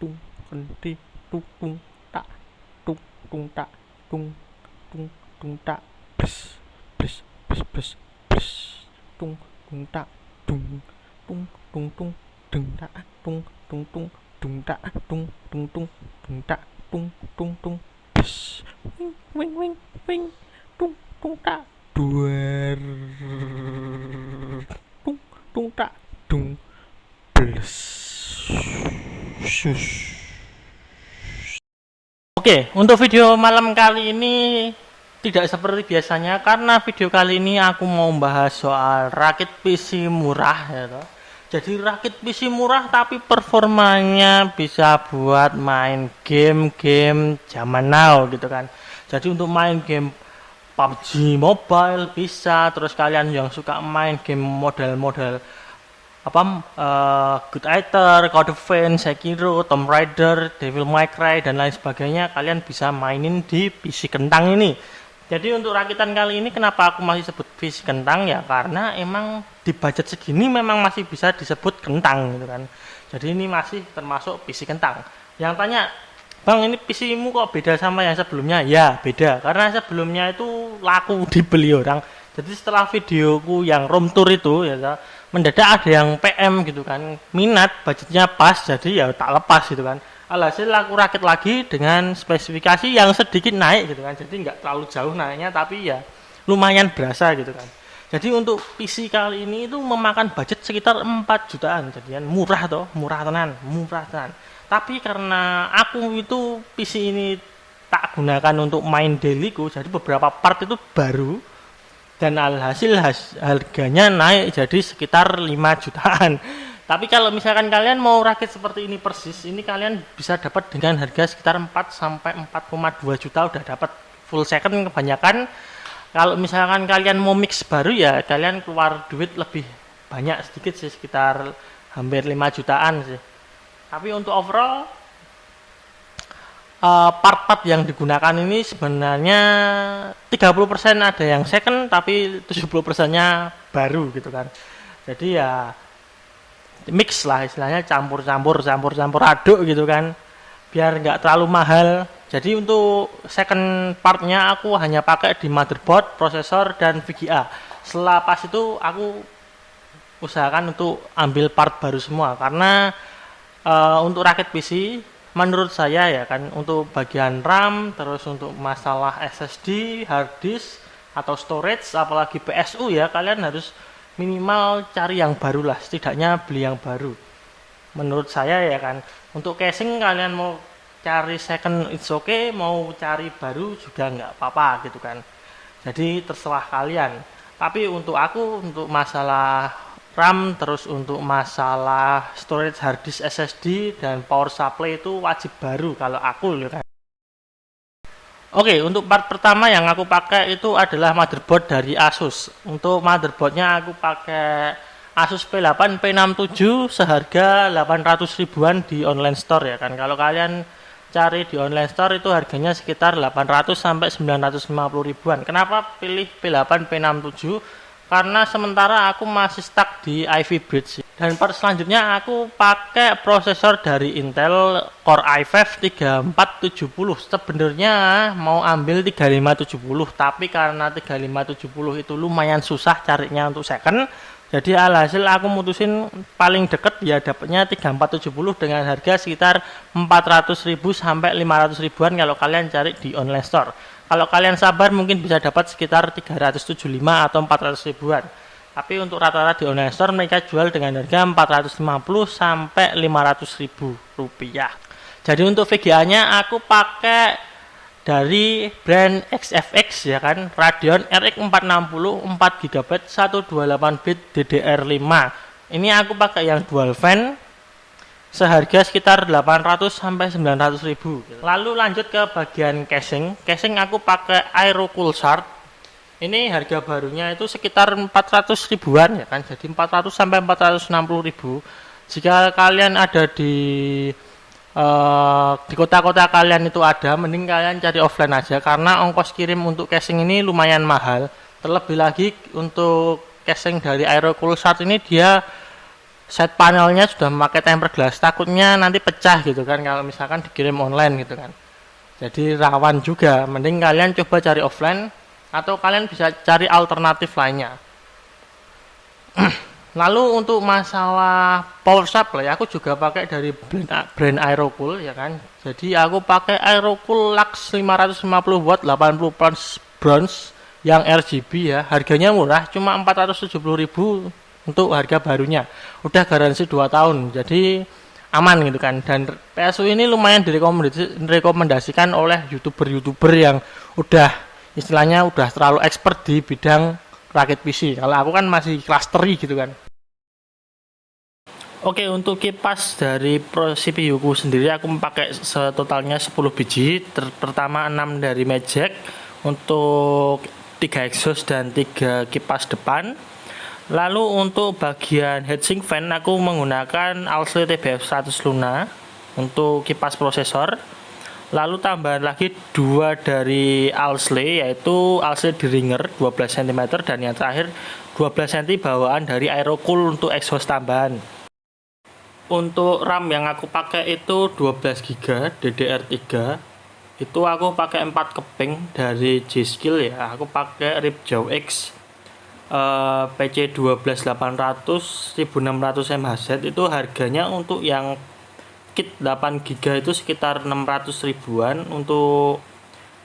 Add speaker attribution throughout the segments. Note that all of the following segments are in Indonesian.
Speaker 1: tung henti tung tung tak tung tung tak tung tung tung tak bres bres bres bres bres tung tung tak tung tung tung tung dung tak tung tung tung dung tak tung tung tung dung tak tung tung tung bres wing wing wing wing tung tung tak duer tung tung tak dung bres. Oke, untuk video malam kali ini tidak seperti biasanya karena video kali ini aku mau membahas soal rakit PC murah ya toh. Jadi rakit PC murah tapi performanya bisa buat main game-game zaman now gitu kan. Jadi untuk main game PUBG Mobile bisa, terus kalian yang suka main game model-model Good Eater, Code of Vein, Sekiro, Tomb Raider, Devil May Cry dan lain sebagainya, kalian bisa mainin di PC kentang ini. Jadi untuk rakitan kali ini kenapa aku masih sebut PC kentang ya, karena emang di budget segini memang masih bisa disebut kentang gitu kan. Jadi ini masih termasuk PC kentang. Yang tanya, "Bang, ini PC-mu kok beda sama yang sebelumnya?" Ya, beda. Karena sebelumnya itu laku dibeli orang. Jadi setelah videoku yang room tour itu ya mendadak ada yang PM gitu kan, minat, budgetnya pas, jadi ya tak lepas gitu kan. Alhasil aku rakit lagi dengan spesifikasi yang sedikit naik gitu kan, jadi nggak terlalu jauh naiknya tapi ya lumayan berasa gitu kan. Jadi untuk PC kali ini itu memakan budget sekitar 4 jutaan, jadian murah toh, murah tenan. Tapi karena aku itu PC ini tak gunakan untuk main dailyku, jadi beberapa part itu baru dan alhasil harganya naik jadi sekitar 5 jutaan. Tapi kalau misalkan kalian mau rakit seperti ini persis, ini kalian bisa dapat dengan harga sekitar 4 sampai 4,2 juta udah dapat full second kebanyakan. Kalau misalkan kalian mau mix baru ya kalian keluar duit lebih banyak sedikit sih, sekitar hampir 5 jutaan sih. Tapi untuk overall part-part yang digunakan ini sebenarnya 30% ada yang second tapi 70%-nya baru gitu kan. Jadi ya mix lah istilahnya, campur aduk gitu kan, biar nggak terlalu mahal. Jadi untuk second partnya aku hanya pakai di motherboard, prosesor dan VGA. Setelah pas itu aku usahakan untuk ambil part baru semua karena untuk rakit PC menurut saya ya kan, untuk bagian RAM, terus untuk masalah SSD, hard disk atau storage, apalagi PSU ya, kalian harus minimal cari yang baru lah, setidaknya beli yang baru. Menurut saya ya kan, untuk casing kalian mau cari second it's okay, mau cari baru juga nggak apa-apa gitu kan. Jadi terserah kalian. Tapi untuk aku, untuk masalah RAM, terus untuk masalah storage hard disk SSD dan power supply itu wajib baru kalau aku kan. Oke, untuk part pertama yang aku pakai itu adalah motherboard dari Asus. Untuk motherboardnya aku pakai Asus P8 P67 seharga 800 ribuan di online store ya kan. Kalau kalian cari di online store itu harganya sekitar 800 sampai 950 ribuan. Kenapa pilih P8 P67? Karena sementara aku masih stuck di Ivy Bridge. Dan part selanjutnya aku pakai prosesor dari Intel Core i5 3470. Sebenarnya mau ambil 3570, tapi karena 3570 itu lumayan susah carinya untuk second. Jadi alhasil aku mutusin paling deket ya dapatnya 3470 dengan harga sekitar 400.000 sampai 500 ribuan kalau kalian cari di online store. Kalau kalian sabar mungkin bisa dapat sekitar 375 atau 400 ribuan. Tapi untuk rata-rata di online store mereka jual dengan harga 450 sampai 500 ribu rupiah. Jadi untuk VGA-nya aku pakai dari brand XFX ya kan, Radeon RX 460 4GB 128 bit DDR5. Ini aku pakai yang dual fan seharga sekitar 800 sampai 900 ribu. Lalu lanjut ke bagian casing. Casing aku pakai Aerocool Shard. Ini harga barunya itu sekitar 400 ribuan ya kan. Jadi 400 sampai 460 ribu. Jika kalian ada di kota-kota kalian itu ada, mending kalian cari offline aja karena ongkos kirim untuk casing ini lumayan mahal. Terlebih lagi untuk casing dari Aerocool Shard ini dia set panelnya sudah memakai tempered glass, takutnya nanti pecah gitu kan kalau misalkan dikirim online gitu kan. Jadi rawan juga, mending kalian coba cari offline atau kalian bisa cari alternatif lainnya. Lalu untuk masalah power supply, aku juga pakai dari brand Aerocool ya kan. Jadi aku pakai Aerocool Lux 550 watt 80 plus bronze yang RGB ya. Harganya murah, cuma 470.000 untuk harga barunya. Udah garansi 2 tahun. Jadi aman gitu kan. Dan PSU ini lumayan direkomendasikan oleh YouTuber-YouTuber yang udah istilahnya udah terlalu expert di bidang rakit PC. Kalau aku kan masih kelas teri gitu kan. Oke, untuk kipas dari CPU ku sendiri aku memakai setotalnya 10 biji. Pertama 6 dari Magic untuk 3 exhaust dan 3 kipas depan. Lalu untuk bagian heatsink fan aku menggunakan Alsle TBF 100 Luna untuk kipas prosesor. Lalu tambahan lagi 2 dari Alsle, yaitu Alsle Deringer 12 cm dan yang terakhir 12 cm bawaan dari Aerocool untuk exhaust tambahan. Untuk RAM yang aku pakai itu 12 GB DDR3. Itu aku pakai 4 keping dari G-Skill ya. Aku pakai Ripjaw X PC 12800 1600 MHz. Itu harganya untuk yang kit 8 GB itu sekitar 600 ribuan. Untuk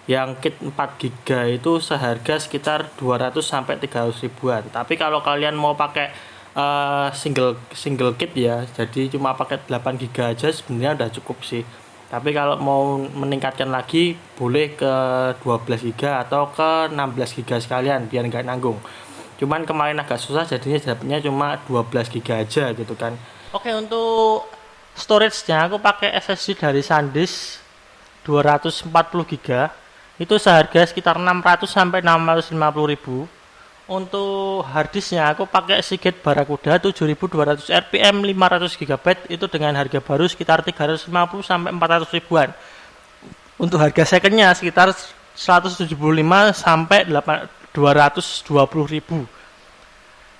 Speaker 1: yang kit 4 GB itu seharga sekitar 200 sampai 300 ribuan. Tapi kalau kalian mau pakai single kit ya, jadi cuma pakai 8 GB aja sebenarnya udah cukup sih. Tapi kalau mau meningkatkan lagi boleh ke 12 GB atau ke 16 GB sekalian biar nggak nanggung. Cuman kemarin agak susah jadinya dapatnya cuma 12 GB aja gitu kan. Oke, untuk storage-nya aku pakai SSD dari SanDisk 240 GB. Itu seharga sekitar 600 sampai 650.000. Untuk harddisknya aku pakai Seagate Barracuda 7200 RPM 500 GB, itu dengan harga baru sekitar 350 sampai 400 ribuan. Untuk harga secondnya sekitar 175 sampai 220.000.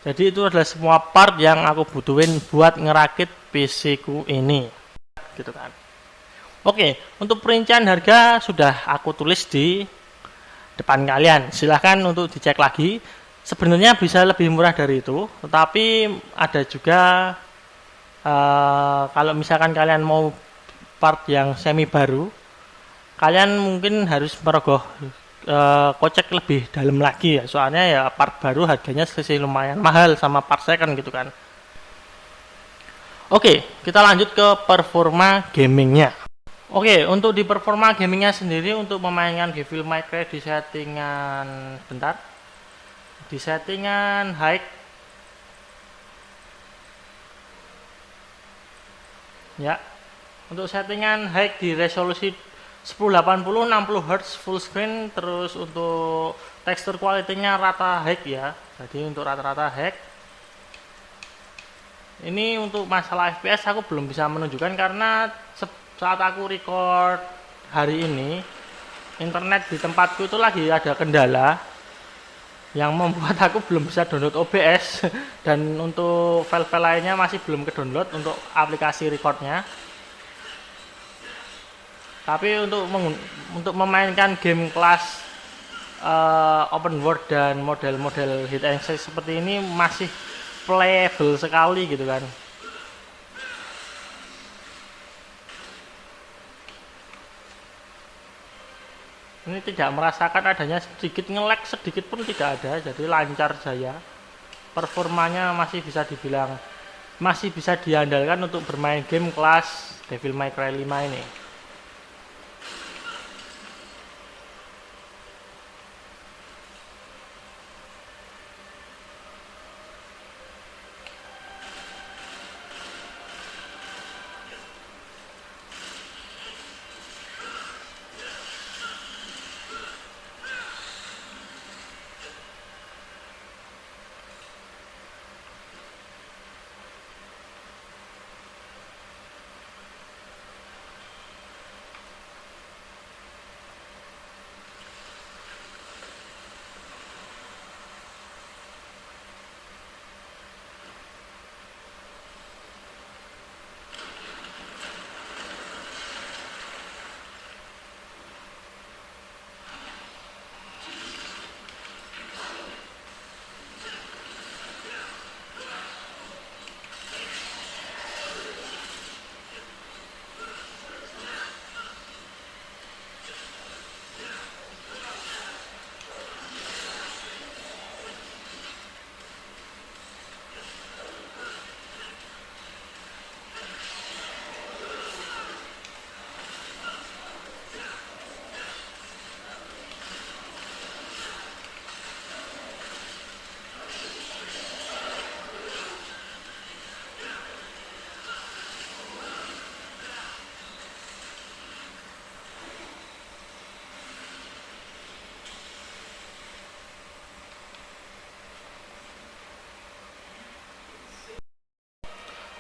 Speaker 1: Jadi itu adalah semua part yang aku butuhin buat ngerakit PC ku ini gitu kan. Oke, untuk perincian harga sudah aku tulis di depan kalian. Silahkan untuk dicek lagi. Sebenarnya bisa lebih murah dari itu, tetapi ada juga kalau misalkan kalian mau part yang semi baru, kalian mungkin harus merogoh kocek lebih dalam lagi ya. Soalnya ya part baru harganya selisih lumayan mahal sama part second gitu kan. Oke, kita lanjut ke performa gamingnya. Oke, untuk di performa gamingnya sendiri untuk memainkan Devil May Cry di settingan di settingan high ya. Untuk settingan high di resolusi 1080 60 Hz full screen, terus untuk tekstur quality-nya rata high ya. Jadi untuk rata-rata high. Ini untuk masalah FPS aku belum bisa menunjukkan karena saat aku record hari ini internet di tempatku itu lagi ada kendala yang membuat aku belum bisa download OBS dan untuk file-file lainnya masih belum ke-download untuk aplikasi recordnya. Tapi untuk memainkan game kelas open world dan model-model hit and seek seperti ini masih playable sekali gitu kan. Ini tidak merasakan adanya sedikit nge-lag sedikit pun tidak ada, jadi lancar jaya. Performanya masih bisa dibilang masih bisa diandalkan untuk bermain game kelas Devil May Cry 5 ini.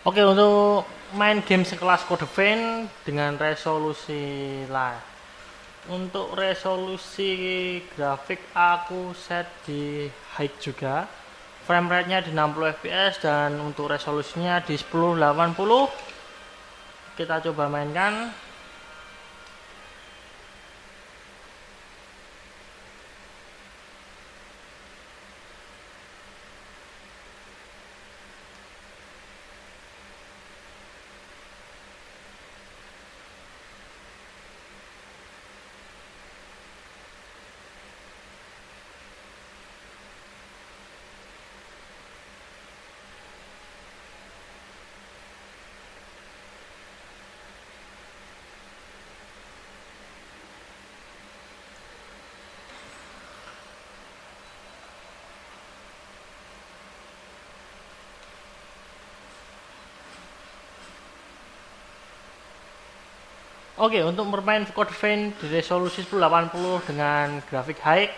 Speaker 1: Oke, untuk main game sekelas Code Vein dengan resolusi live. Untuk resolusi grafik aku set di high juga. Frame rate-nya di 60 fps dan untuk resolusinya di 1080. Kita coba mainkan. Oke, untuk bermain Code Vein di resolusi 1080 dengan grafik high,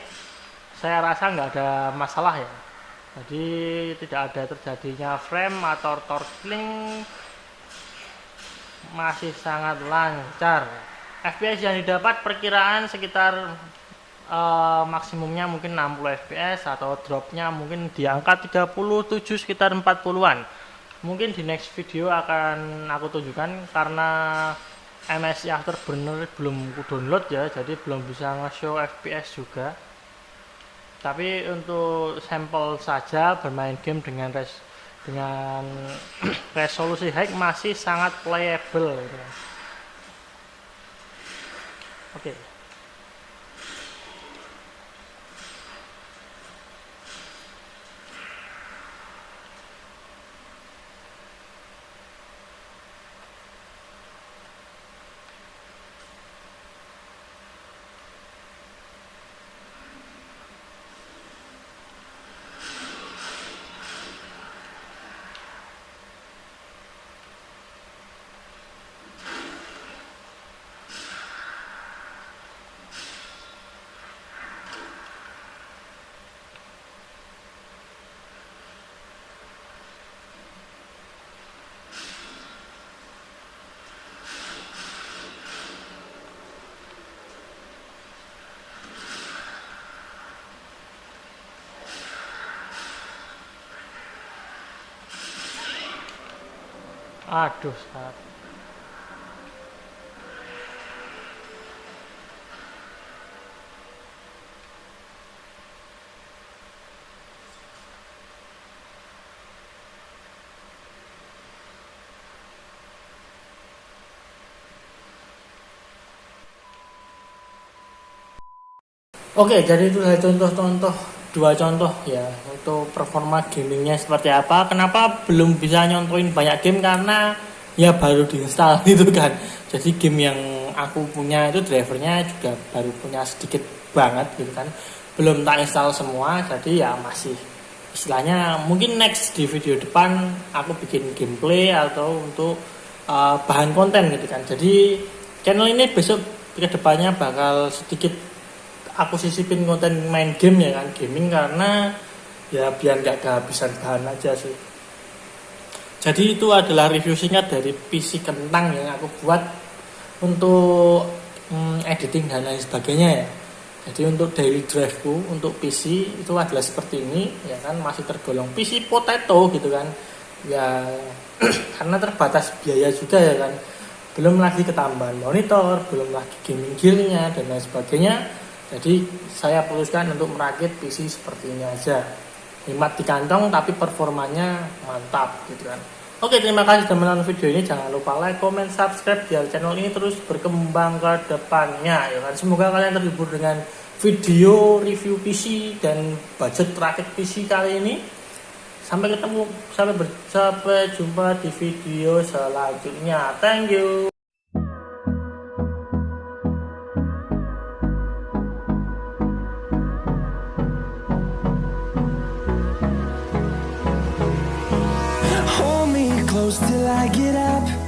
Speaker 1: saya rasa nggak ada masalah ya. Jadi tidak ada terjadinya frame atau throttling, masih sangat lancar. FPS yang didapat perkiraan sekitar maksimumnya mungkin 60 fps atau dropnya mungkin di angka 37 sekitar 40-an. Mungkin di next video akan aku tunjukkan karena MSI Afterburner belum ku download ya, jadi belum bisa nge-show FPS juga. Tapi untuk sampel saja bermain game dengan resolusi high masih sangat playable gitu. Oke. Aduh, sangat. Oke, jadi itu adalah contoh-contoh, dua contoh ya untuk performa gamingnya seperti apa. Kenapa belum bisa nyontoin banyak game, karena ya baru diinstal gitu kan. Jadi game yang aku punya itu drivernya juga baru punya sedikit banget gitu kan. Belum tak install semua, jadi ya masih istilahnya mungkin next di video depan aku bikin gameplay atau untuk bahan konten gitu kan. Jadi channel ini besok ke depannya bakal sedikit aku sisipin konten main game ya kan, gaming, karena ya biar nggak kehabisan bahan aja sih. Jadi itu adalah review singkat dari PC kentang yang aku buat untuk editing dan lain sebagainya ya. Jadi untuk daily driveku untuk PC itu adalah seperti ini ya kan, masih tergolong PC potato gitu kan ya. Karena terbatas biaya juga ya kan, belum lagi ketambahan monitor, belum lagi gaming gearnya dan lain sebagainya. Jadi saya putuskan untuk merakit PC seperti ini aja, hemat di kantong tapi performanya mantap gitu kan. Oke, terima kasih sudah menonton video ini. Jangan lupa like, comment, subscribe biar channel ini terus berkembang ke depannya ya kan. Semoga kalian terhibur dengan video review PC dan budget rakit PC kali ini. Sampai ketemu, sampai jumpa di video selanjutnya. Thank you.
Speaker 2: Hold me close till I get up.